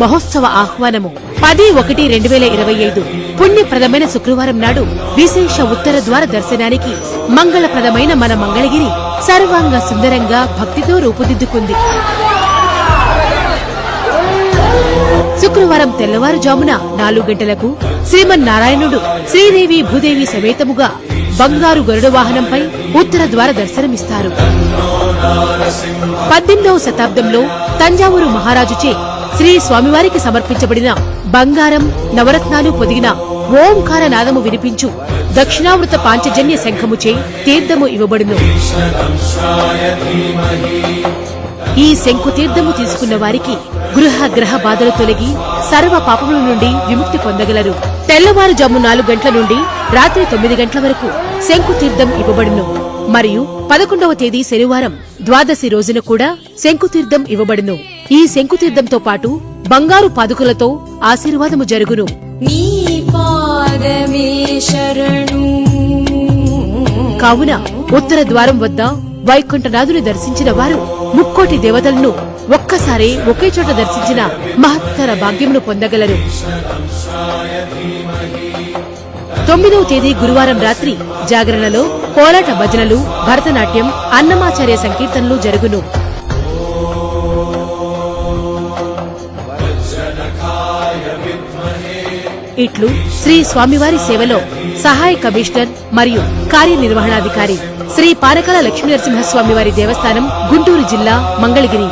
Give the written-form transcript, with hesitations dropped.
మహోత్సవ ఆహ్వానము 10/1/2025 పుణ్యప్రదమైన శుక్రవారం నాడు విశేష ఉత్తర ద్వార దర్శనానికి మంగళప్రదమైన మన మంగళగిరి సర్వాంగ సుందరంగా భక్తితో రూపుదిద్దుకుంది. శుక్రవారం తెల్లవారుజామున 4 గంటలకు శ్రీమన్నారాయణుడు శ్రీదేవి భూదేవి సమేతముగా బంగారు గరుడ వాహనంపై ఉత్తర ద్వార దర్శనమిస్తారు. 18వ శతాబ్దంలో తంజావూరు మహారాజుచే శ్రీ స్వామివారికి సమర్పించబడిన బంగారం నవరత్నాలు పొదిగిన ఓంకార నాదము వినిపించు దక్షిణావృత పాంచజన్య శంఖముచే తీర్థము ఇవ్వబడును. ఈ శంకు తీర్థము తీసుకున్న వారికి గ్రహ బాధలు తొలగి సర్వ పాపముల నుండి విముక్తి పొందగలరు. తెల్లవారుజాము 4 గంటల నుండి రాత్రి 9 గంటల వరకు శంకు తీర్థం ఇవ్వబడును. మరియు 11వ తేదీ శనివారం ద్వాదశి రోజున కూడా శంకుతీర్థం ఇవ్వబడును. ఈ శంకుతీర్థంతో పాటు బంగారు పాదుకలతో ఆశీర్వాదము జరుగును. కావున ఉత్తర ద్వారం వద్ద వైకుంఠనాథుని దర్శించిన వారు ముక్కోటి దేవతలను ఒక్కసారి ఒకే చోట దర్శించిన మహత్తర భాగ్యమును పొందగలరు. 9వ తేదీ గురువారం రాత్రి జాగరణలో కోలాట భజనలు, భరతనాట్యం, అన్నమాచార్య సంకీర్తనలు జరుగును. ఇట్లు శ్రీ స్వామివారి సేవలో సహాయ కమిషనర్ మరియు కార్యనిర్వహణాధికారి శ్రీ పానకాల లక్ష్మీనరసింహస్వామివారి దేవస్థానం, గుంటూరు జిల్లా, మంగళగిరి.